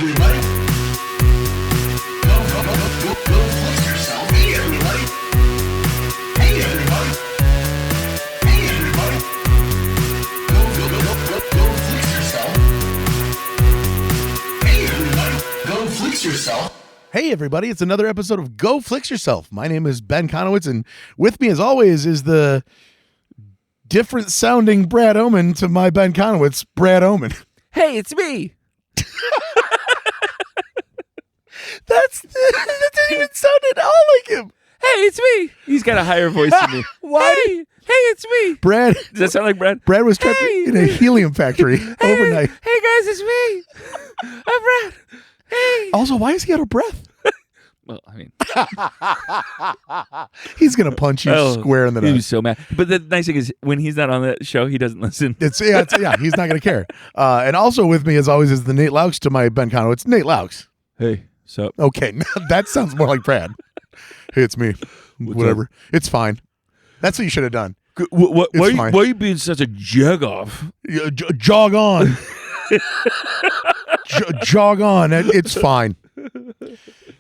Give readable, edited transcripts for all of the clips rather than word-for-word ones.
everybody. Go flix yourself. Hey, everybody. Hey, everybody. Hey, everybody. Go flix yourself. Hey, everybody. Go flix yourself. Hey everybody, it's another episode of Go Flix Yourself. My name is Ben KONOWITZ, and with me as always is the different sounding Brad Oman to my Ben KONOWITZ, Brad Oman. Hey, it's me. That didn't even sound at all like him. Hey, it's me. He's got a higher voice than me. Why? Hey, it's me. Brad. Does that sound like Brad? Brad was trapped in a helium factory overnight. Hey guys, it's me. I'm Brad. Hey. Also, why is he out of breath? Well, I mean, he's gonna punch you square in the he nose. was so mad. But the nice thing is, when he's not on the show, he doesn't listen. Yeah, he's not gonna care. And also with me, as always, is the Nate Laux to my Ben KONOWITZ, Nate Laux. Hey, sup? Okay, that sounds more like Brad. Hey, it's me. Whatever. It's fine. That's what you should have done. Why are you being such a jog-off? Jog on. Jog on. It's fine.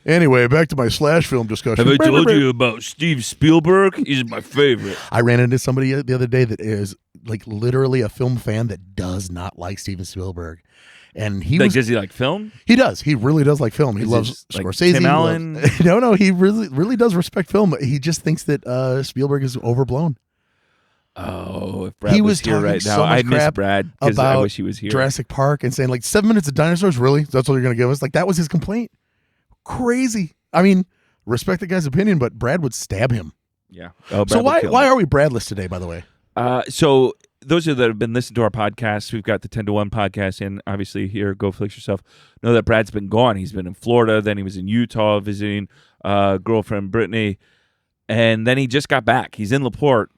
Anyway, back to my slash film discussion. Have I told you about Steve Spielberg? He's my favorite. I ran into somebody the other day that is like literally a film fan that does not like Steven Spielberg. And does he like film? He does. He really does like film. He loves Scorsese. Tim Allen? No, he really does respect film. He just thinks that Spielberg is overblown. Oh, if Brad was here right now, I miss Brad because I wish he was here. Jurassic Park and saying like 7 minutes of dinosaurs, really? That's what you're going to give us? Like that was his complaint. Crazy. I mean, respect the guy's opinion, but Brad would stab him. Yeah. So why are we Bradless today, by the way? So those of you that have been listening to our podcast, we've got the 10 to 1 podcast, and obviously here, Go Flix Yourself, know that Brad's been gone. He's been in Florida, then he was in Utah visiting girlfriend Brittany, and then he just got back. He's in LaPorte,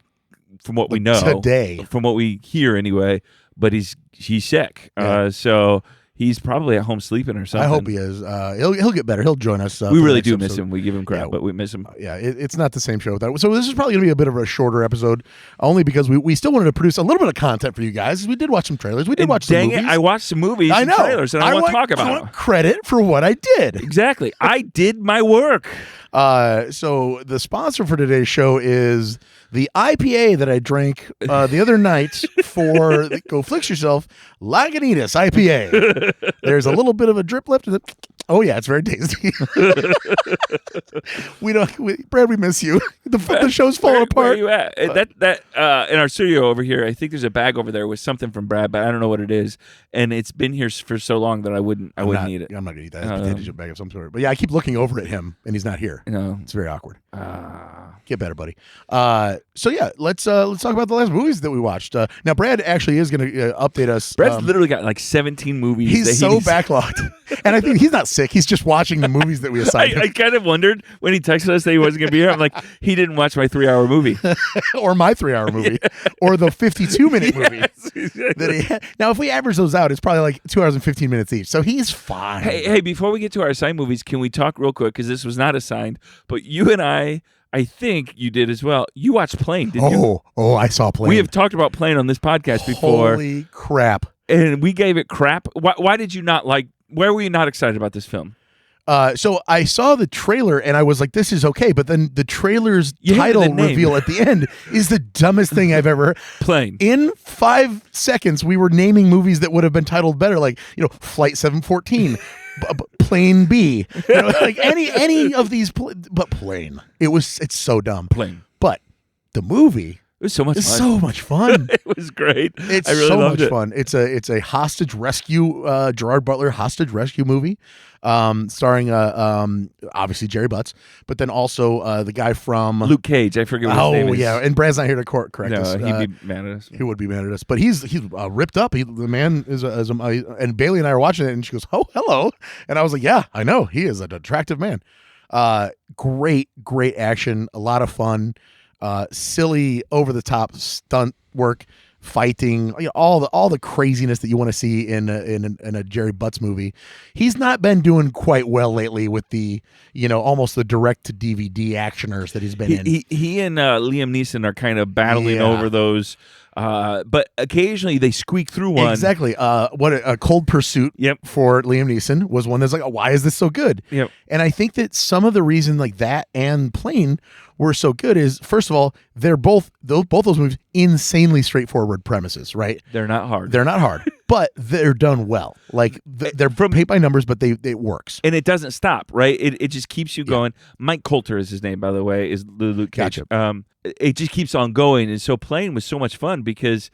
from what we know. Today. From what we hear anyway, but he's sick. Yeah. So he's probably at home sleeping or something. I hope he is. He'll get better. He'll join us. We really do miss him. We give him crap, but we miss him. Yeah, it's not the same show. So this is probably going to be a bit of a shorter episode, only because we still wanted to produce a little bit of content for you guys. We did watch some trailers. We did watch some movies. I watched some movies and trailers, and I want to talk about I want credit for what I did. Exactly. I did my work. So the sponsor for today's show is the IPA that I drank the other night for Go Flix Yourself, Lagunitas IPA. There's a little bit of a drip left in it. Oh yeah, it's very tasty. Brad, we miss you. The show's falling apart. Where are you at? In our studio over here, I think there's a bag over there with something from Brad, but I don't know what it is. And it's been here for so long that I wouldn't eat it. I'm not gonna eat that. It's a potato chip bag of some sort. But yeah, I keep looking over at him, and he's not here. No, it's very awkward. Get better, buddy. So yeah, let's talk about the last movies that we watched. Now, Brad actually is going to update us. Brad's literally got like 17 movies. He's so backlogged, and I think he's not sick. He's just watching the movies that we assigned him. I kind of wondered when he texted us that he wasn't going to be here. I'm like, he didn't watch my 3-hour movie, or my 3-hour movie, or the 52-minute movie exactly. that he had. Now, if we average those out, it's probably like 2 hours and 15 minutes each. So he's fine. Hey, before we get to our assigned movies, can we talk real quick? Because this was not assigned, but you and I think you did as well. You watched Plane, didn't you? Oh, I saw Plane. We have talked about Plane on this podcast before. Holy crap. And we gave it crap. Why did you not like, why were you not excited about this film? So I saw the trailer and I was like, this is okay. But then the trailer's title reveal at the end is the dumbest thing I've ever heard. Plane. In 5 seconds, we were naming movies that would have been titled better, like, Flight 714. Plane B, like any of these, but Plane. It's so dumb. Plane, but the movie it was so much fun. So much fun. It was great. It's I really so loved much it. fun. It's a hostage rescue, Gerard Butler hostage rescue movie, starring obviously Gerry Butts, but then also the guy from Luke Cage. I forget what his name is. Oh yeah, and Brad's not here to correct us. He'd be mad at us. He would be mad at us, but he's ripped up. The man is and Bailey and I are watching it, and she goes, "Oh, hello," and I was like, "Yeah, I know. He is an attractive man." Great action, a lot of fun. Silly, over the top stunt work, fighting, all the craziness that you want to see in a Gerry Butts movie. He's not been doing quite well lately with the almost the direct to DVD actioners that he's been in. He and Liam Neeson are kind of battling over those But occasionally they squeak through one. Exactly. What a Cold Pursuit Yep. for Liam Neeson was one that's like, oh, why is this so good? Yep. And I think that some of the reason like that and Plane were so good is, first of all, they're both those movies insanely straightforward premises, right? They're not hard. They're not hard, but they're done well. Like they're paint by numbers, but it works. And it doesn't stop, right? It just keeps you going. Mike Coulter is his name, by the way, is Luke Cage. Gotcha. It just keeps on going. And so Plane was so much fun because,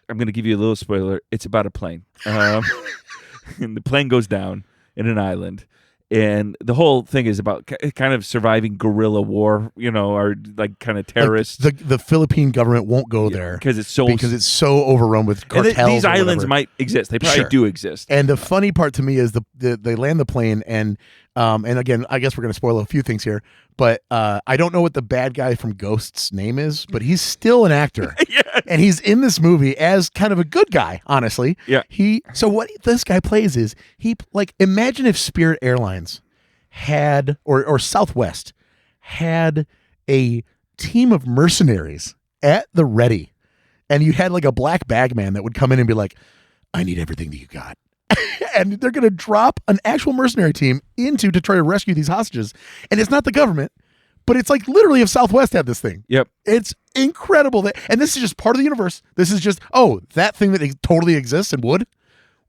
I'm going to give you a little spoiler, it's about a plane. And the plane goes down in an island. And the whole thing is about kind of surviving guerrilla war, or like kind of terrorists. Like the Philippine government won't go there because it's so overrun with cartels. And these or islands whatever. might exist. They probably do exist. And the funny part to me is they land the plane and again, I guess we're going to spoil a few things here, but I don't know what the bad guy from Ghost's name is, but he's still an actor. Yes. And he's in this movie as kind of a good guy, honestly. Yeah. So what this guy plays is imagine if Spirit Airlines had or Southwest had a team of mercenaries at the ready, and you had like a black bag man that would come in and be like, I need everything that you got. And they're going to drop an actual mercenary team to try to rescue these hostages. And it's not the government, but it's like literally if Southwest had this thing. Yep. It's incredible. And this is just part of the universe. This is just, that thing that totally exists and would.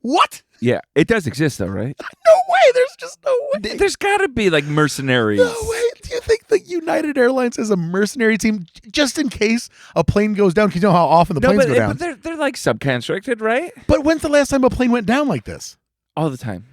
What? Yeah, it does exist though, right? No way. There's just no way. There's got to be like mercenaries. No way. Do you think that United Airlines has a mercenary team just in case a plane goes down? Because you know how often the planes go down. But they're like subcontracted, right? But when's the last time a plane went down like this? All the time.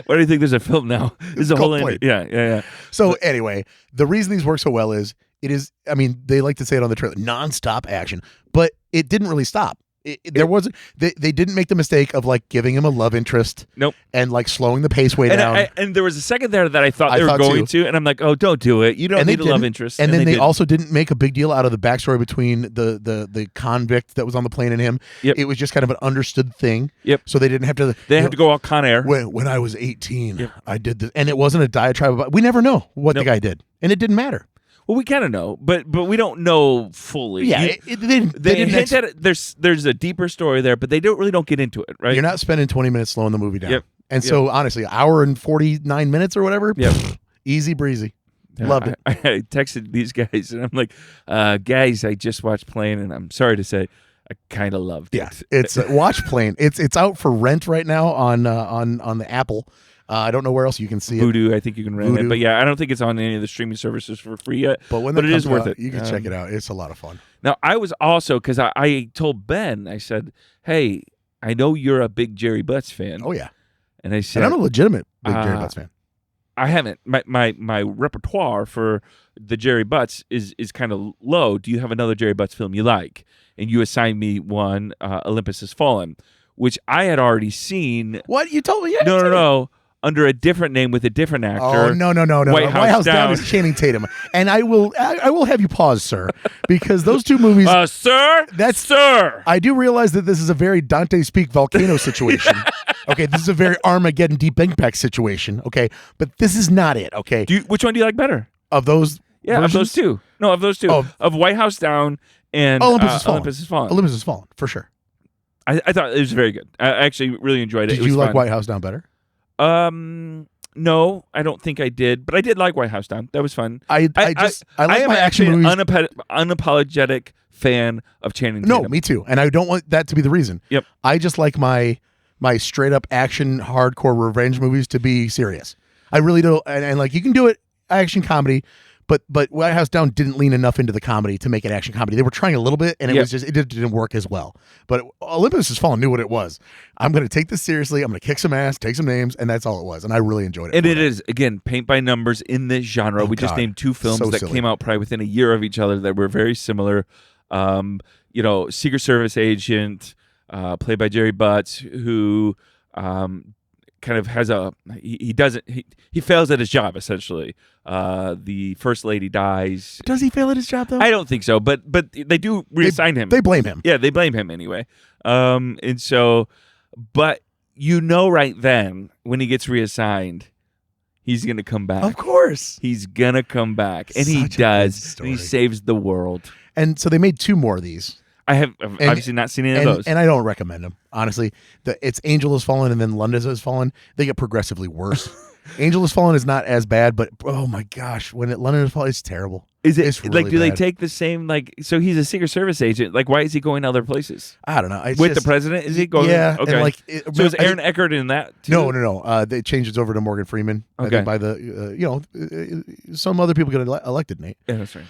Why do you think there's a film now? There's a whole yeah. So anyway, the reason these work so well is they like to say it on the trailer, nonstop action, but it didn't really stop. There wasn't. They didn't make the mistake of like giving him a love interest. Nope. And like slowing the pace way down. And there was a second there that I thought they were going to, and I'm like, oh, don't do it. You don't need a love interest. And then they also didn't make a big deal out of the backstory between the convict that was on the plane and him. Yep. It was just kind of an understood thing. Yep. So they didn't have to. They have to go all Con Air. When I was 18, I did this, and it wasn't a diatribe about. We never know what the guy did, and it didn't matter. Well, we kind of know, but we don't know fully. Yeah, they hint at it. There's a deeper story there, but they don't get into it, right? You're not spending 20 minutes slowing the movie down. Yep. And so, honestly, an hour and 49 minutes or whatever, easy breezy. Loved it. I texted these guys, and I'm like, guys, I just watched Plane, and I'm sorry to say, I kind of loved it. Yeah, it's watch Plane. It's out for rent right now on the Apple. I don't know where else you can see Voodoo, I think you can rent Voodoo. it. But yeah, I don't think it's on any of the streaming services for free yet. But it is worth it. You can check it out. It's a lot of fun. Now, I was also, because I told Ben, I said, hey, I know you're a big Gerry Butts fan. Oh, yeah. And I said, and I'm a legitimate big Gerry Butts fan. I haven't. My repertoire for the Gerry Butts is kind of low. Do you have another Gerry Butts film you like? And you assigned me one, Olympus Has Fallen, which I had already seen. What? You told me? Yeah, No. Under a different name with a different actor. Oh, no. White House Down is Channing Tatum. And I will have you pause, sir, because those two movies. Sir? Sir. I do realize that this is a very Dante's Peak volcano situation. Okay, this is a very Armageddon Deep Impact situation. Okay, but this is not it. Okay. Which one do you like better? Of those? Yeah, versions? of those two. No, of those two. Of White House Down and Olympus Has Fallen. Olympus Has Fallen. Olympus Has Fallen, for sure. I thought it was very good. I actually really enjoyed it. Did you like White House Down better? No, I don't think I did, but I did like White House Down. That was fun. I like am my action actually movies. an unapologetic fan of Channing Tatum. No, me too. And I don't want that to be the reason. Yep. I just like my straight up action hardcore revenge movies to be serious. I really do. And like you can do it action comedy, but White House Down didn't lean enough into the comedy to make it action comedy. They were trying a little bit, and it didn't work as well. But Olympus Has Fallen knew what it was. I'm going to take this seriously. I'm going to kick some ass, take some names, and that's all it was. And I really enjoyed it. And it is, again, paint by numbers in this genre. We just named two films that came out probably within a year of each other that were very similar. Secret Service agent, played by Gerry Butts, who kind of has he fails at his job, essentially. The first lady dies. Does he fail at his job, though? I don't think so, but they do reassign him. They blame him. Yeah, they blame him anyway. And so, but right then, when he gets reassigned, He's gonna come back. Of course. He's gonna come back, and he Such a good does. And he story. saves the world. And so they made 2 more of these. I've obviously not seen any of those. And I don't recommend them, honestly. It's Angel Has Fallen and then London Has Fallen. They get progressively worse. Angel Has Fallen is not as bad, but oh my gosh, London Has Fallen, it's terrible. Is it It's like, really do they bad. take the same, like, so he's a Secret Service agent. Like, why is he going other places? I don't know. It's With just- the president? Is he going? Yeah. Okay. And like, So is I Aaron think- Eckhart in that too? No. They changed it over to Morgan Freeman. I Okay. think by the, some other people get elected, Nate. Yeah, that's right.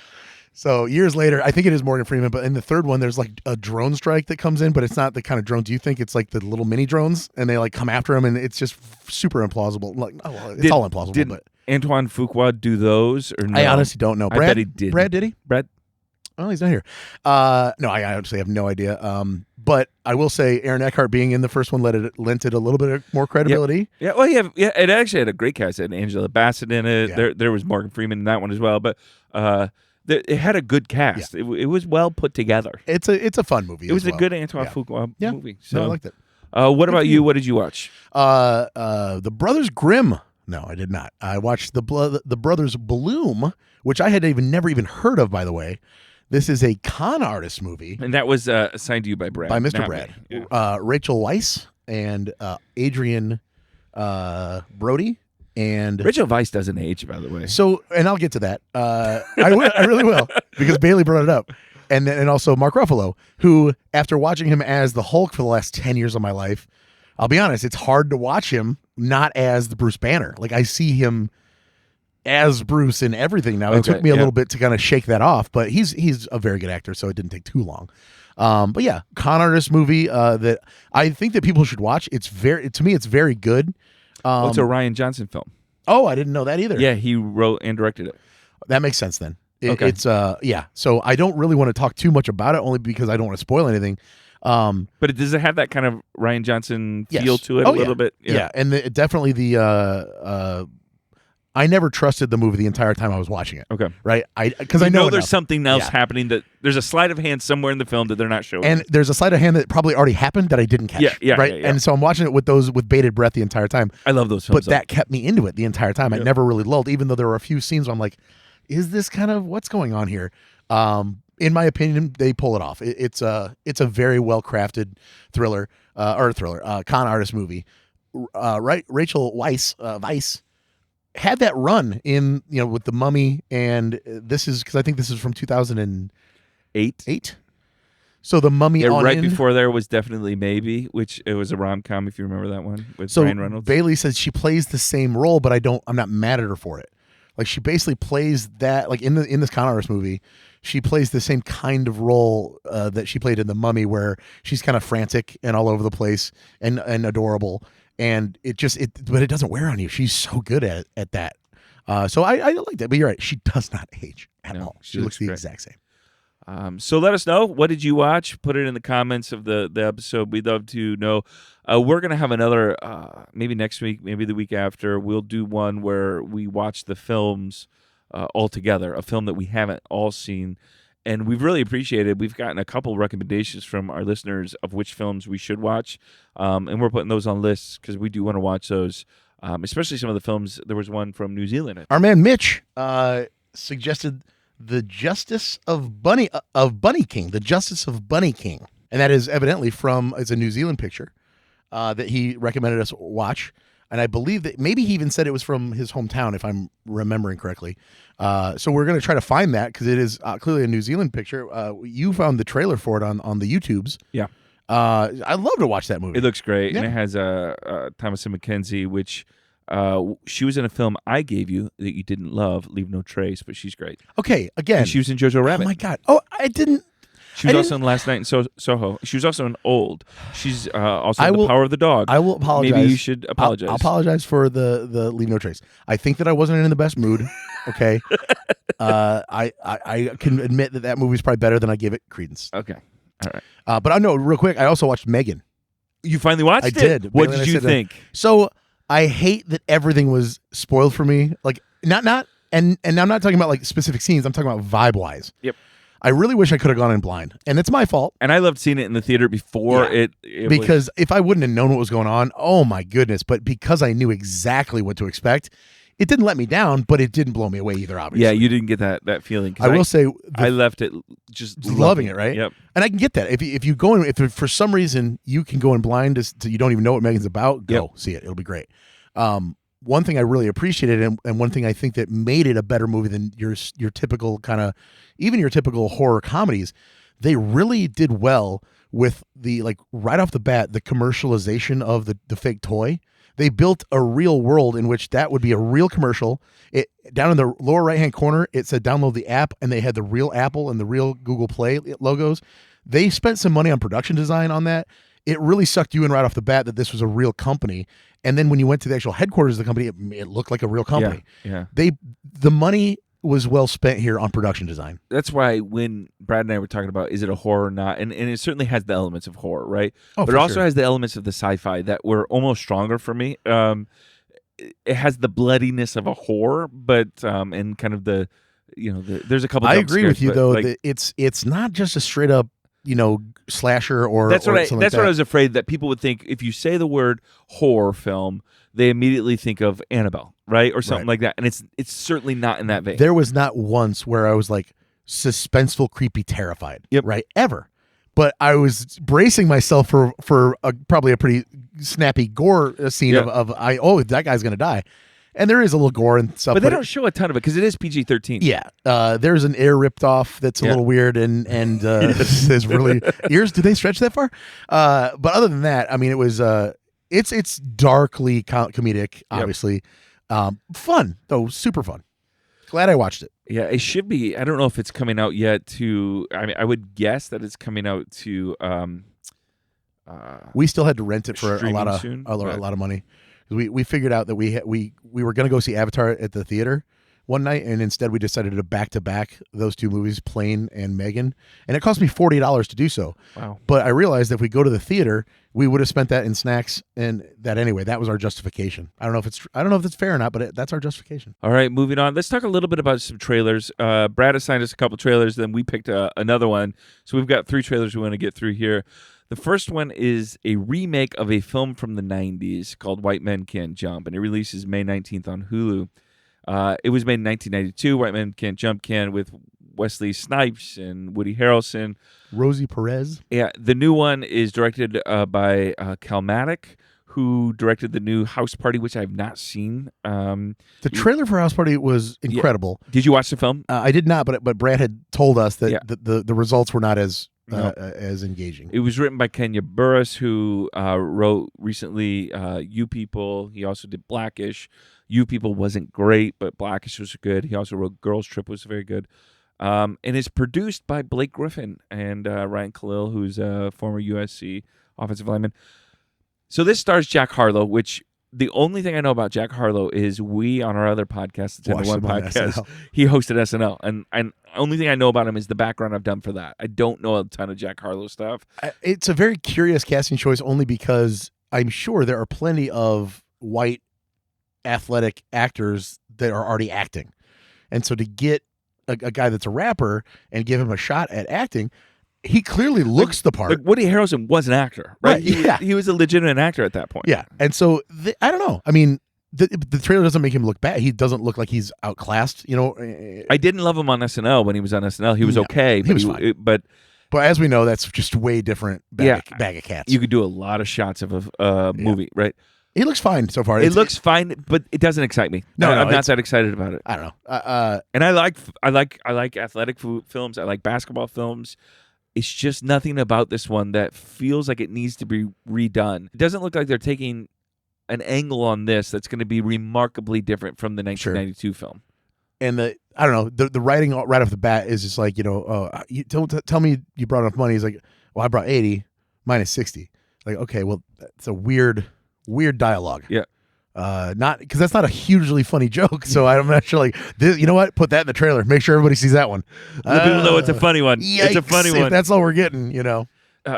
So years later, I think it is Morgan Freeman, but in the third one, there's like a drone strike that comes in, but it's not the kind of drones you think. It's like the little mini drones, and they like come after him, and it's just super implausible. Like, it's all implausible. Did But Antoine Fuqua do those? Or no? I honestly don't know. I bet he did. Brad, did he? Brad? Oh, he's not here. No, I honestly have no idea. But I will say Aaron Eckhart being in the first one lent it a little bit more credibility. Yeah, well, it actually had a great cast. It had Angela Bassett in it. Yeah. There was Morgan Freeman in that one as well. But it had a good cast. It was well put together. It's a fun movie. It was as a well. good Antoine Yeah. Fuqua Yeah. movie. No, So I liked it. what about you? What did you watch? The Brothers Grimm. No, I did not. I watched the Brothers Bloom, which I had never even heard of, by the way. This is a con artist movie And that was assigned to you by Brad. by Mr. not Brad. me. Yeah. Rachel Weisz and Adrian Brody. And Rachel Weisz doesn't age, by the way. so, and I'll get to that. I really will, because Bailey brought it up. And also Mark Ruffalo, who, after watching him as the Hulk for the last 10 years of my life, I'll be honest, it's hard to watch him not as the Bruce Banner. Like, I see him as Bruce in everything now. It Okay, took me a yeah. little bit to kind of shake that off, but he's a very good actor, so it didn't take too long. But yeah, con artist movie that I think that people should watch. To me, it's very good. It's a Ryan Johnson film. Oh, I didn't know that either. Yeah, he wrote and directed it. That makes sense then. Okay. It's yeah. So I don't really want to talk too much about it, only because I don't want to spoil anything. But does it have that kind of Ryan Johnson Yes. feel to it Oh, a little yeah. bit? Yeah, and definitely the I never trusted the movie the entire time I was watching it. Okay. Right? Because I You know there's enough. something else Yeah. happening, that there's a sleight of hand somewhere in the film that they're not showing. And there's a sleight of hand that probably already happened that I didn't catch. Yeah, right. yeah. And so I'm watching it with bated breath the entire time. I love those films. But that kept me into it the entire time. I never really lulled, even though there were a few scenes where I'm like, is this kind of what's going on here? In my opinion, they pull it off. It's a very well crafted thriller con artist movie. Right, Rachel Weisz had that run in with The Mummy, and this is because I think this is from 2008. Eight. So The Mummy Yeah, on right in. before there was definitely Maybe, which it was a rom-com, if you remember that one, with So Ryan Reynolds. Bailey says she plays the same role, but I'm not mad at her for it. Like, she basically plays that, like in this con artist movie, she plays the same kind of role that she played in The Mummy, where she's kind of frantic and all over the place and adorable, and but it doesn't wear on you. She's so good at that. So I like that. But you're right, she does not age at No, all. she She looks looks the great. exact same. So let us know, what did you watch? Put it in the comments of the episode. We'd love to know. We're going to have another, maybe next week, maybe the week after. We'll do one where we watch the films all together, a film that we haven't all seen. And we've really appreciated. We've gotten a couple recommendations from our listeners of which films we should watch. And we're putting those on lists because we do want to watch those, especially some of the films. There was one from New Zealand. Our man Mitch suggested The Justice of Bunny King, The Justice of Bunny King. And that is evidently it's a New Zealand picture that he recommended us watch. And I believe that maybe he even said it was from his hometown, if I'm remembering correctly. So we're going to try to find that, because it is clearly a New Zealand picture. You found the trailer for it on the YouTubes. Yeah. I'd love to watch that movie. It looks great, Yeah. and it has Thomasin McKenzie, which she was in a film I gave you that you didn't love, Leave No Trace, but she's great. Okay, again. And she was in Jojo Oh Rabbit. my God. Oh, I didn't. She was I also in Last Night in Soho. She was also in Old. She's also in will- The Power of the Dog. I will apologize. Maybe you should apologize. I'll apologize for the Leave No Trace. I think that I wasn't in the best mood. Okay. I can admit that movie's probably better than I gave it credence. Okay. All right. But I know, real quick, I also watched Megan. You finally watched I it? did. What Bailey and did I you said that. think? So I hate that everything was spoiled for me. Like, not and I'm not talking about like specific scenes. I'm talking about vibe wise. Yep. I really wish I could have gone in blind, and it's my fault. And I loved seeing it in the theater before Yeah. it Because if I wouldn't have known what was going on, oh my goodness. But because I knew exactly what to expect, it didn't let me down, but it didn't blow me away either. Obviously, Yeah, you didn't get that feeling. 'Cause I will say I left it just loving it, right? Yep. And I can get that. If you go in, if for some reason you can go in blind to you don't even know what Megan's about, go see it. It'll be great. One thing I really appreciated, and one thing I think that made it a better movie than your typical kind of, even your typical horror comedies, they really did well with the, like, right off the bat, the commercialization of the fake toy. They built a real world in which that would be a real commercial. It down in the lower right-hand corner, it said download the app, and they had the real Apple and the real Google Play logos. They spent some money on production design on that. It really sucked you in right off the bat that this was a real company. And then when you went to the actual headquarters of the company, it looked like a real company. Yeah. The money was well spent here on production design. That's why when Brad and I were talking about is it a horror or not, and it certainly has the elements of horror, right? Oh, but it also has the elements of the sci-fi that were almost stronger for me. It has the bloodiness of a horror, but and kind of the, there's a couple. I jump agree scares, with you but, though, like, that it's not just a straight up slasher or that's what or I something that's like what I that. was afraid that people would think if you say the word horror film, they immediately think of Annabelle, right, or something like that, and it's certainly not in that vein. There was not once where I was like suspenseful, creepy, terrified. Yep. Right, ever. But I was bracing myself for probably a pretty snappy gore scene of that guy's gonna die, and there is a little gore and stuff. But they don't show a ton of it because it is PG-13. Yeah, there's an ear ripped off that's a little weird, and there's really ears. Do they stretch that far? But other than that, I mean, it was it's darkly comedic, obviously. Fun though, super fun. Glad I watched it. Yeah, it should be. I don't know if it's coming out yet to. I mean, I would guess that it's coming out to. We still had to rent it for a streaming lot of soon, a lot of money. We figured out that we were going to go see Avatar at the theater one night, and instead we decided to back those two movies, Plane and Megan, and it cost me $40 to do so. Wow! But I realized that if we go to the theater, we would have spent that in snacks and that anyway. That was our justification. I don't know if it's fair or not, but that's our justification. All right, moving on. Let's talk a little bit about some trailers. Brad assigned us a couple trailers, then we picked another one. So we've got 3 trailers we want to get through here. The first one is a remake of a film from the 90s called White Men Can't Jump, and it releases May 19th on Hulu. It was made in 1992. White Men Can't Jump can with Wesley Snipes and Woody Harrelson. Rosie Perez. Yeah, the new one is directed by Kalmatic, who directed the new House Party, which I've not seen. The trailer for House Party was incredible. Did you watch the film? I did not, but Brad had told us that the results were not as No. as engaging. It was written by Kenya Burris, who wrote recently You People. He also did Blackish. You People wasn't great, but Blackish was good. He also wrote Girls Trip, was very good. And it's produced by Blake Griffin and Ryan Khalil, who's a former USC offensive lineman. So this stars Jack Harlow, which the only thing I know about Jack Harlow is we, on our other podcast, the 10 to 1 podcast, SNL. he hosted SNL. And only thing I know about him is the background I've done for that. I don't know a ton of Jack Harlow stuff. It's a very curious casting choice only because I'm sure there are plenty of white athletic actors that are already acting. And so to get a guy that's a rapper and give him a shot at acting, he clearly looks the part. Like Woody Harrelson was an actor, right? Right, He was a legitimate actor at that point. Yeah. And so I don't know. I mean, the trailer doesn't make him look bad. He doesn't look like he's outclassed, you know. I didn't love him on SNL when he was on SNL. He was okay. He was fine. But as we know, that's just way different bag of cats. You could do a lot of shots of a movie, right? He looks fine so far. It looks fine, but it doesn't excite me. No, I'm not that excited about it. I don't know. And I like athletic films. I like basketball films. It's just nothing about this one that feels like it needs to be redone. It doesn't look like they're taking an angle on this that's going to be remarkably different from the 1992 film. And I don't know, the writing right off the bat is just like, you know, you tell me you brought enough money. He's like, well, I brought 80 minus 60. Like, okay, well, it's a weird dialogue. Yeah. Not because that's not a hugely funny joke. So I'm not sure. Like, you know what? Put that in the trailer. Make sure everybody sees that one. Let people know it's a funny one. Yikes, it's a funny one. That's all we're getting. You know.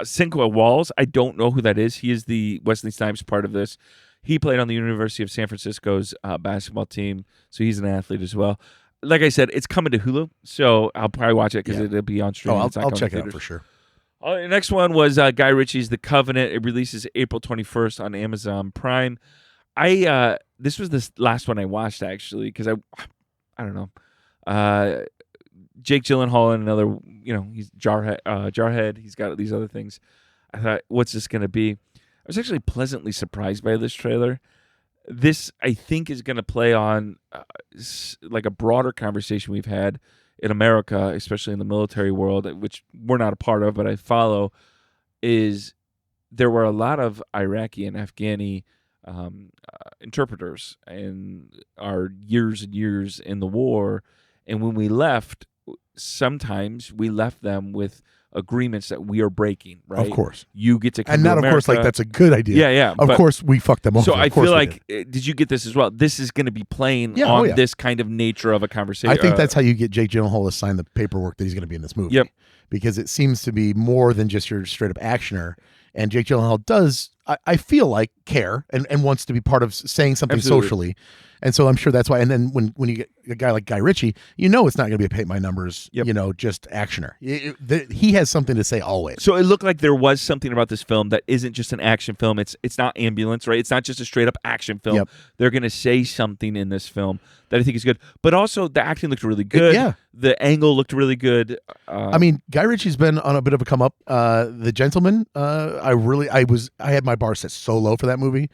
Cinco Walls. I don't know who that is. He is the Wesley Snipes part of this. He played on the University of San Francisco's basketball team, so he's an athlete as well. Like I said, it's coming to Hulu, so I'll probably watch it because it'll be on streaming. I'll check it out for sure. The next one was Guy Ritchie's The Covenant. It releases April 21st on Amazon Prime. This was the last one I watched actually because I don't know. Jake Gyllenhaal and another, he's Jarhead. He's got these other things. I thought, what's this going to be? I was actually pleasantly surprised by this trailer. This, I think, is going to play on like a broader conversation we've had in America, especially in the military world, which we're not a part of, but I follow, is there were a lot of Iraqi and Afghani interpreters and our years and years in the war. And when we left, sometimes we left them with agreements that we are breaking, right? Of course. You get to come and to not, America. of course, like that's a good idea. Yeah. Of course, we fucked them over. So I Of course feel we like, did you get this as well? This is going to be playing Yeah, on this kind of nature of a conversation. I think that's how you get Jake Gyllenhaal to sign the paperwork that he's going to be in this movie. Yep. Because it seems to be more than just your straight up actioner. And Jake Gyllenhaal does, I feel like, care and wants to be part of saying something Absolutely. socially. And so I'm sure that's why. And then when you get a guy like Guy Ritchie, it's not going to be a paint by numbers, just actioner. He has something to say always. So it looked like there was something about this film that isn't just an action film. It's not Ambulance, right? It's not just a straight up action film. Yep. They're going to say something in this film that I think is good. But also the acting looked really good. Yeah. The angle looked really good. I mean, Guy Ritchie's been on a bit of a come up. The Gentleman, I had my bar set so low for that movie.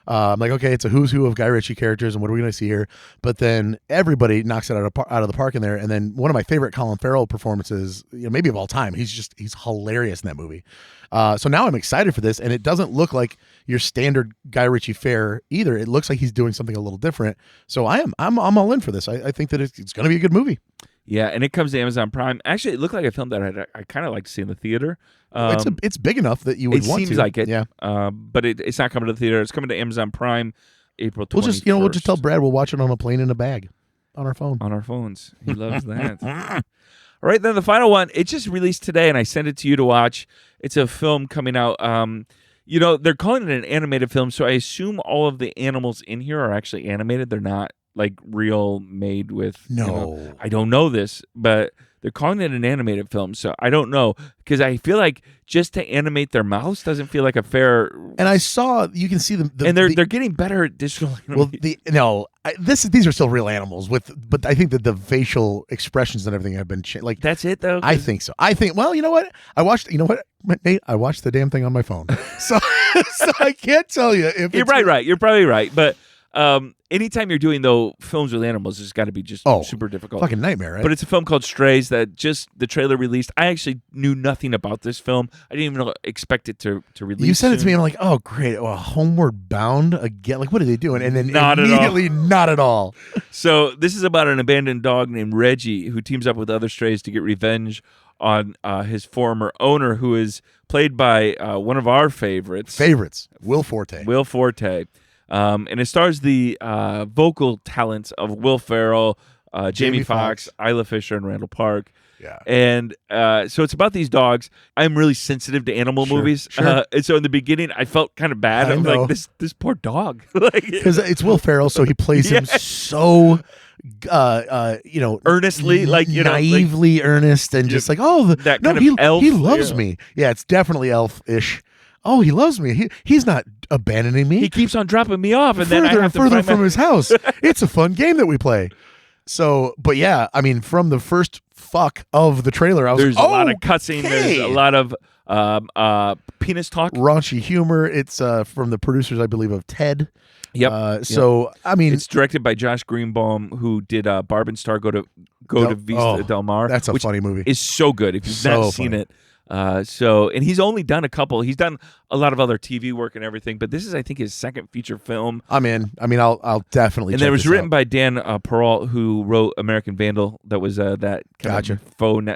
I'm like, okay, it's a who's who of Guy Ritchie characters, and what are we going to see here? But then everybody knocks it out of the park in there. And then one of my favorite Colin Farrell performances, maybe of all time. He's hilarious in that movie. So now I'm excited for this, and it doesn't look like your standard Guy Ritchie fare either. It looks like he's doing something a little different. So I'm all in for this. I think that it's going to be a good movie. Yeah, and it comes to Amazon Prime. Actually, it looked like a film that I kind of like to see in the theater. It's big enough that you would want to. It seems like it. Yeah. But it's not coming to the theater. It's coming to Amazon Prime April 21st. We'll just tell Brad we'll watch it on a plane in a bag on our phone. On our phones. He loves that. All right, then the final one. It just released today, and I sent it to you to watch. It's a film coming out. They're calling it an animated film, so I assume all of the animals in here are actually animated. They're not like real made with. No. I don't know this, but they're calling it an animated film, so I don't know, because I feel like just to animate their mouths doesn't feel like a fair. And I saw you can see them, and they're getting better at digital. These are still real animals but I think that the facial expressions and everything have been changed. Like that's it though. I think so. Well, you know what? Nate, I watched the damn thing on my phone, so I can't tell you if you're right. You're probably right, but. Anytime you're doing films with animals, it's got to be just super difficult. Fucking nightmare, right? But it's a film called Strays that just the trailer released. I actually knew nothing about this film. I didn't even expect it to release. You sent it to soon. me, and I'm like, oh great, Homeward Bound again. Like, what are they doing? And then not immediately, not at all. So this is about an abandoned dog named Reggie who teams up with other strays to get revenge on his former owner, who is played by one of our favorites, Will Forte. And it stars the vocal talents of Will Ferrell, Jamie Foxx, Isla Fisher, and Randall Park. Yeah. And so it's about these dogs. I'm really sensitive to animal movies. Sure. And so in the beginning, I felt kind of bad. I'm like, this poor dog. Because it's Will Ferrell, so he plays him so... earnestly, naively earnest, and just like, elf. He loves me. Yeah, it's definitely elf-ish. Oh, he loves me. He's not abandoning me. He keeps on dropping me off, and then I have to further from his house. It's a fun game that we play. So, but yeah, I mean, from the first fuck of the trailer, I was there's like, a lot of cutscene. There's a lot of penis talk, raunchy humor. It's from the producers, I believe, of Ted. Yep. So I mean, it's directed by Josh Greenbaum, who did Barb and Star Go to Vista Del Mar. That's a funny movie. It's so good if you've not seen it. And he's only done a couple. He's done a lot of other TV work and everything, but this is, I think, his second feature film. I'm in. I mean, I'll definitely. And it was written by Dan Peralt, who wrote American Vandal. That was that kind of faux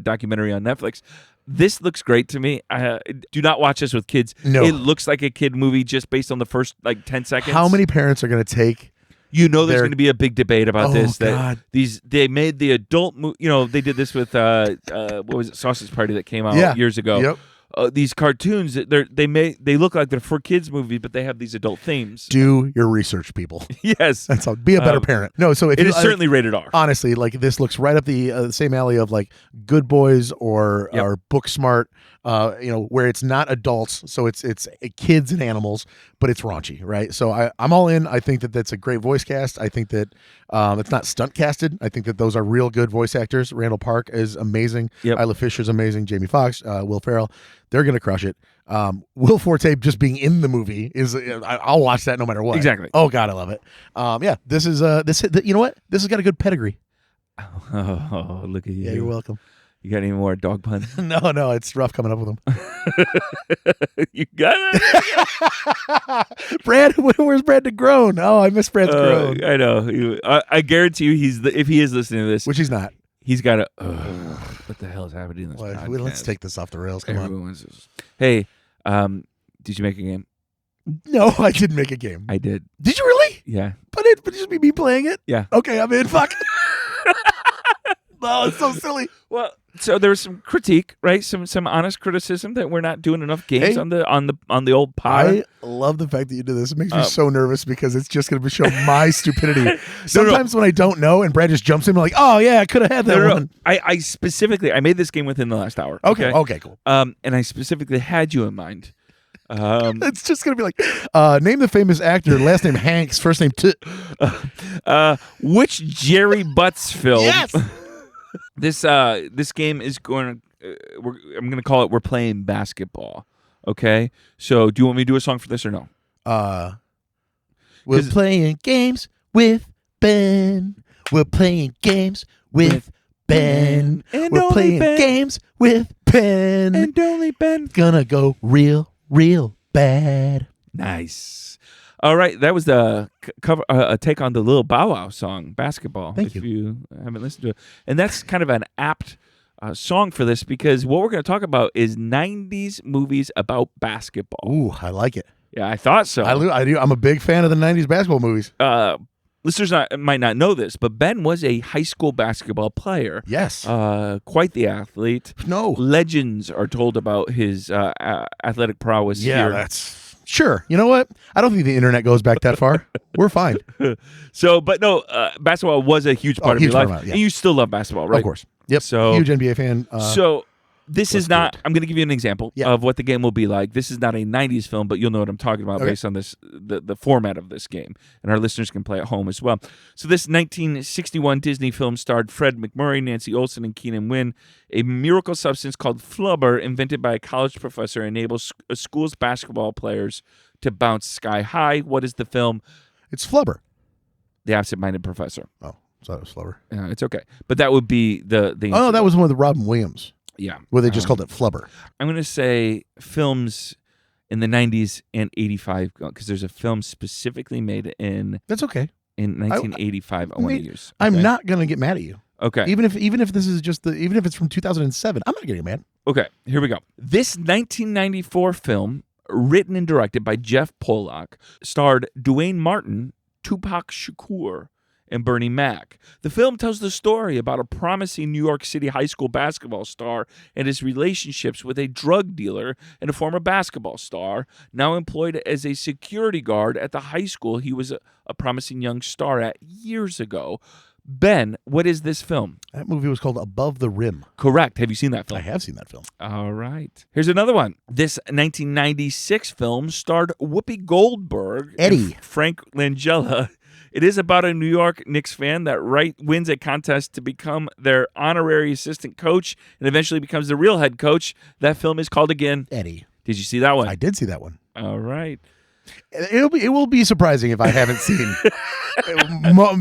documentary on Netflix. This looks great to me. Do not watch this with kids. No. It looks like a kid movie just based on the first 10 seconds. How many parents are going to take? There's going to be a big debate about this. God. They made the adult they did this with what was it, Sausage Party that came out years ago. Yep. these cartoons, they look like they're for kids movies, but they have these adult themes. Do your research, people. Yes, That's all. Be a better parent. No, so if it you, is certainly rated R. honestly, like this looks right up the same alley of like Good Boys or Book Smart, where it's not adults, so it's kids and animals, but it's raunchy, right? So I'm all in. I think that that's a great voice cast. I think that it's not stunt casted. I think that those are real good voice actors. Randall Park is amazing. Yep. Isla Fisher's amazing. Jamie Foxx, Will Ferrell, they're gonna crush it. Will Forte just being in the movie is I'll watch that no matter what. Exactly. Oh God, I love it. This is you know what? This has got a good pedigree. Oh, look at you. Yeah, you're welcome. You got any more dog puns? No, it's rough coming up with them. You got it. Brad, where's Brad DeGrone? Oh, I miss Brad's groan. I know. I guarantee you, if he is listening to this, Which he's not. he's got a. What the hell is happening in this Well, podcast? let's take this off the rails. Come on. Everyone's just- Hey, did you make a game? No, I didn't make a game. I did. Did you really? Yeah. But it just be me playing it? Yeah. Okay, I'm in. Fuck. No, it's so silly. Well, so there was some critique, right? Some honest criticism that we're not doing enough games Hey. on the old pod. I love the fact that you do this. It makes me so nervous because it's just going to show my stupidity. Sometimes when I don't know and Brad just jumps in, I'm like, oh yeah, I could have had that one. I specifically made this game within the last hour. Okay, cool. And I specifically had you in mind. It's just going to be like, name the famous actor, last name Hanks, first name Which Gerry Butts film? Yes. This game is going to. I'm going to call it. We're playing basketball. Okay. So, do you want me to do a song for this or no? We're playing games with Ben. We're playing games with Ben. And We're only playing Ben. games with Ben. And only Ben. Gonna go real bad. Nice. All right, that was the cover, a take on the Lil Bow Wow song, "Basketball." Thank if you haven't listened to it, and that's kind of an apt song for this because what we're going to talk about is '90s movies about basketball. Ooh, I like it. Yeah, I thought so. I do. I'm a big fan of the '90s basketball movies. Listeners might not know this, but Ben was a high school basketball player. Yes. Quite the athlete. No. Legends are told about his athletic prowess Yeah, here. that's sure. You know what? I don't think the internet goes back that far. We're fine. So, but no, basketball was a huge part of your huge life, part of it, yeah. and you still love basketball, right? Of course. Yep. So- huge NBA fan. So this is let's not. do it. I'm going to give you an example Yeah. of what the game will be like. This is not a '90s film, but you'll know what I'm talking about Okay. based on this the format of this game, and our listeners can play at home as well. So this 1961 Disney film starred Fred McMurray, Nancy Olsen, and Keenan Wynn. A miracle substance called flubber, invented by a college professor, enables a school's basketball players to bounce sky high. What is the film? It's Flubber. The Absent-Minded Professor. Oh, so it was Flubber. It's okay, but that would be the. Oh, no, that was one of the Robin Williams, yeah. where they just called it Flubber. I'm going to say films in the 90s and 85 because there's a film specifically made in That's okay. 1985 I want to use. I'm Okay? not gonna get mad at you. Okay. Even if this is just even if it's from 2007, I'm not getting mad. Okay, here we go. This 1994 film, written and directed by Jeff Pollock, starred Duane Martin, Tupac Shakur, and Bernie Mac. The film tells the story about a promising New York City high school basketball star and his relationships with a drug dealer and a former basketball star, now employed as a security guard at the high school he was a promising young star at years ago. Ben, what is this film? That movie was called Above the Rim. Correct. Have you seen that film? I have seen that film. All right. Here's another one. This 1996 film starred Whoopi Goldberg Eddie. and Frank Langella. It is about a New York Knicks fan that wins a contest to become their honorary assistant coach and eventually becomes the real head coach. That film is called again. Eddie. Did you see that one? I did see that one. All right. It will be surprising if I haven't seen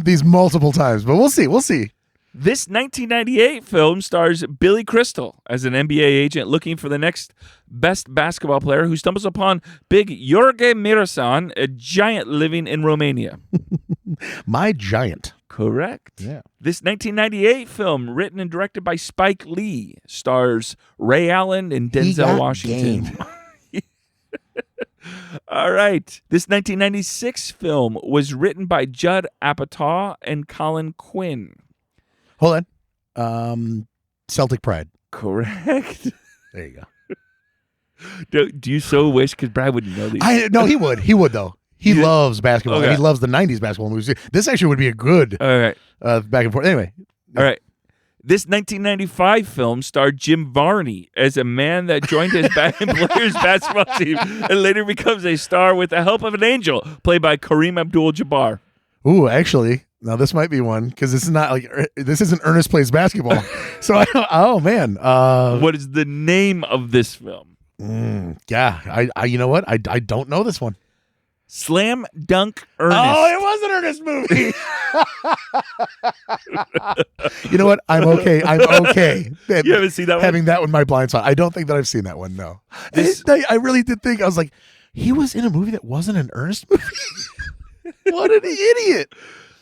these multiple times, but we'll see. We'll see. This 1998 film stars Billy Crystal as an NBA agent looking for the next best basketball player who stumbles upon big Jorge Mirasan, a giant living in Romania. My Giant. Correct. Yeah. This 1998 film, written and directed by Spike Lee, stars Ray Allen and He Denzel got Washington. game. All right. This 1996 film was written by Judd Apatow and Colin Quinn. Hold on. Celtic Pride. Correct. There you go. Do you so wish? Because Brad wouldn't know these. No, he would. He would though. He loves basketball. Okay. He loves the '90s basketball movies. This actually would be a good All right. back and forth. Anyway, All right. This 1995 film starred Jim Varney as a man that joined his employer's basketball team and later becomes a star with the help of an angel, played by Kareem Abdul-Jabbar. ooh, actually, now this might be one because this is not like this isn't Ernest Plays Basketball. So I don't. Oh man. What is the name of this film? Yeah. I you know what? I don't know this one. Slam Dunk Ernest. Oh, it was an Ernest movie. You know what? I'm okay. You haven't seen that one? Having that one my blind spot. I don't think that I've seen that one. No. I really did think I was like, he was in a movie that wasn't an Ernest movie. What an idiot.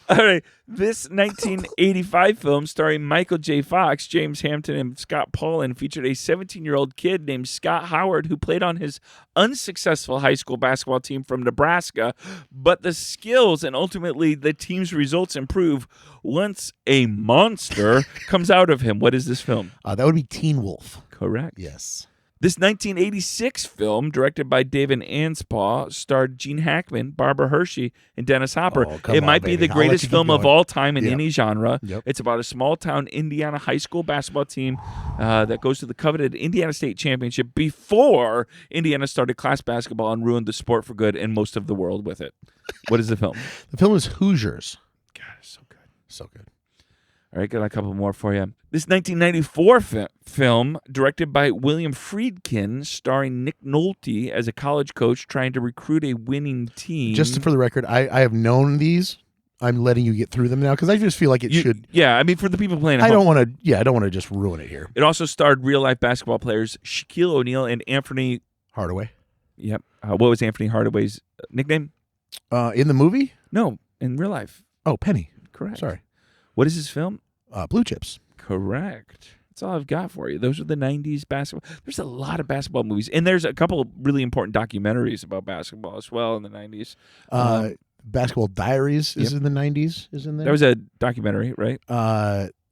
All right. This 1985 film starring Michael J. Fox, James Hampton, and Scott Paulin featured a 17-year-old kid named Scott Howard who played on his unsuccessful high school basketball team from Nebraska, but the skills and ultimately the team's results improve once a monster comes out of him. What is this film? That would be Teen Wolf. Correct. Yes. This 1986 film, directed by David Anspaugh, starred Gene Hackman, Barbara Hershey, and Dennis Hopper. Oh, come it might on, be baby. the I'll let greatest you keep film of going. all time in Yep. any genre. Yep. It's about a small-town Indiana high school basketball team that goes to the coveted Indiana State Championship before Indiana started class basketball and ruined the sport for good and most of the world with it. What is the film? The film is Hoosiers. God, it's so good. So good. All right, got a couple more for you. This 1994 film, directed by William Friedkin, starring Nick Nolte as a college coach trying to recruit a winning team. Just for the record, I have known these. I'm letting you get through them now because I just feel like it should. Yeah, I mean, for the people playing at I home. don't want to. Yeah, I don't want to just ruin it here. It also starred real-life basketball players Shaquille O'Neal and Anthony. Hardaway. Yep. What was Anthony Hardaway's nickname? In the movie? No, in real life. Oh, Penny. Correct. Sorry. What is his film? Blue Chips. Correct. That's all I've got for you. Those are the 90s basketball. There's a lot of basketball movies. And there's a couple of really important documentaries about basketball as well in the 90s. Basketball Diaries is in the 90s. Is in there? That was a documentary, right?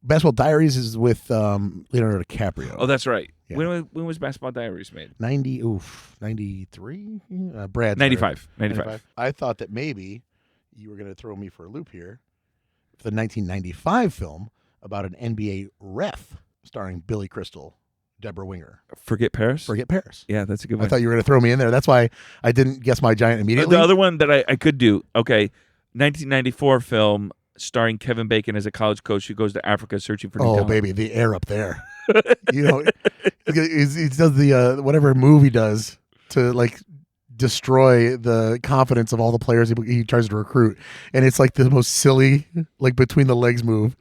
Basketball Diaries is with Leonardo DiCaprio. Oh, that's right. Yeah. When was Basketball Diaries made? 93? Brad. 95. I thought that maybe you were going to throw me for a loop here. The 1995 film about an NBA ref starring Billy Crystal, Deborah Winger. Forget Paris? Forget Paris. Yeah, that's a good one. I thought you were going to throw me in there. That's why I didn't guess my giant immediately. The other one that I could do, okay, 1994 film starring Kevin Bacon as a college coach who goes to Africa searching for new talent. Baby, the air up there. You know, he does the whatever move he does to like destroy the confidence of all the players he tries to recruit, and it's like the most silly like between the legs move.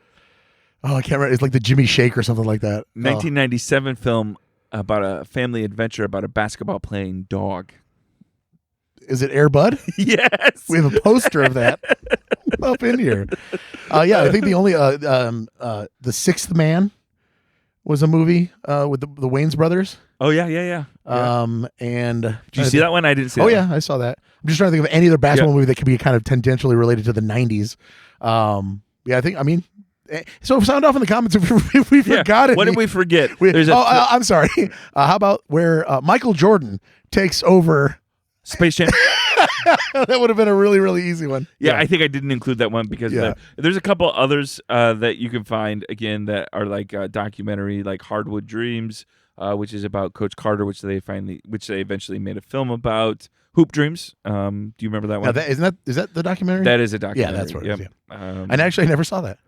Oh, I can't remember. It's like the Jimmy Shake or something like that. 1997 film about a family adventure about a basketball playing dog. Is it Air Bud? Yes. We have a poster of that up in here. Yeah, I think the only The Sixth Man was a movie with the Wayans brothers. Oh yeah. And Did you see that one? I didn't see. Oh that yeah, one. I saw that. I'm just trying to think of any other basketball movie that could be kind of tangentially related to the 90s. Yeah, I mean, so sound off in the comments if we forgot it. What did we forget? I'm sorry. How about where Michael Jordan takes over Space Jam? That would have been a really, really easy one. Yeah, I think I didn't include that one because there's a couple others that you can find, again, that are like documentary, like Hardwood Dreams, which is about Coach Carter, which they eventually made a film about. Hoop Dreams. Do you remember that one? Is that the documentary? That is a documentary. Yeah, that's what it is. Yeah. And actually, I never saw that.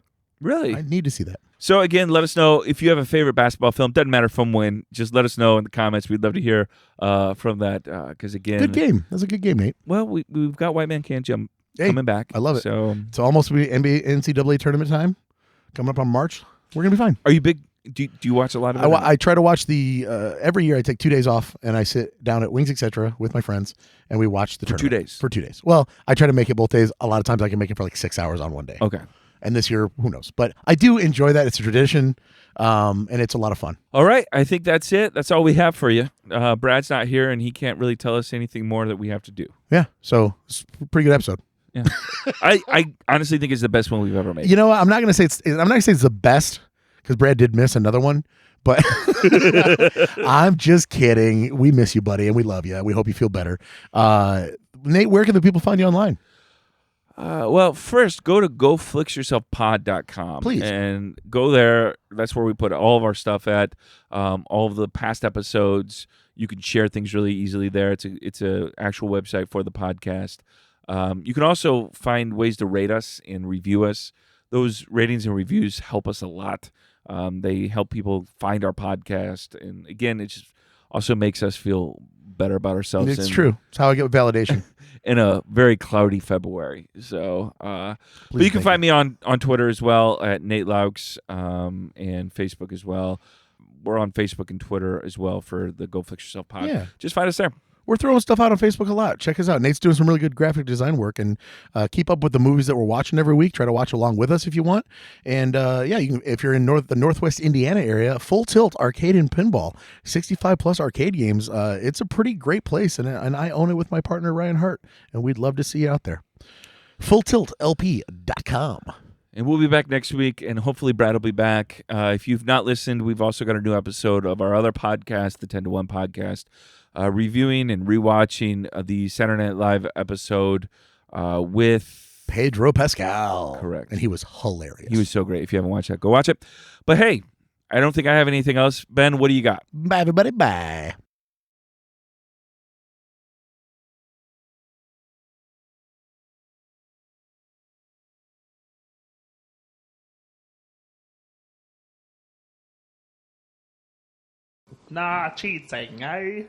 Really? I need to see that. So again, let us know if you have a favorite basketball film. Doesn't matter from when. Just let us know in the comments. We'd love to hear from that. Because again, good game. That's a good game, Nate. Well, we've got White Man Can't Jump coming back. I love it. So it's almost NCAA tournament time coming up on March. We're gonna be fine. Are you big? Do you watch a lot of it? I try to watch the every year. I take 2 days off and I sit down at Wings Etc. with my friends and we watch the tournament 2 days. For 2 days. Well, I try to make it both days. A lot of times I can make it for like 6 hours on one day. Okay. And this year, who knows? But I do enjoy that. It's a tradition, and it's a lot of fun. All right. I think that's it. That's all we have for you. Brad's not here, and he can't really tell us anything more that we have to do. Yeah. So it's a pretty good episode. Yeah. I honestly think it's the best one we've ever made. You know, I'm not gonna say it's the best because Brad did miss another one, But I'm just kidding. We miss you, buddy, and we love you. We hope you feel better. Nate, where can the people find you online? Well, first, go to goflixyourselfpod.com. Please. And go there. That's where we put all of our stuff at. All of the past episodes. You can share things really easily there. It's a actual website for the podcast. You can also find ways to rate us and review us. Those ratings and reviews help us a lot. They help people find our podcast. And again, it just also makes us feel better about ourselves. It's true. It's how I get validation. In a very cloudy February. So, but you can find me on Twitter as well at Nate Laux, and Facebook as well. We're on Facebook and Twitter as well for the Go Flix Yourself pod. Yeah. Just find us there. We're throwing stuff out on Facebook a lot. Check us out. Nate's doing some really good graphic design work, and keep up with the movies that we're watching every week. Try to watch along with us if you want. And yeah, you can, if you're in the Northwest Indiana area, Full Tilt Arcade and Pinball, 65 plus arcade games. It's a pretty great place, and I own it with my partner Ryan Hart, and we'd love to see you out there. FullTiltLP.com. And we'll be back next week, and hopefully Brad will be back. If you've not listened, we've also got a new episode of our other podcast, the 10 to 1 podcast, reviewing and rewatching the Saturday Night Live episode with Pedro Pascal. Correct. And he was hilarious. He was so great. If you haven't watched that, go watch it. But hey, I don't think I have anything else. Ben, what do you got? Bye, everybody. Bye. Nah, cheating, eh?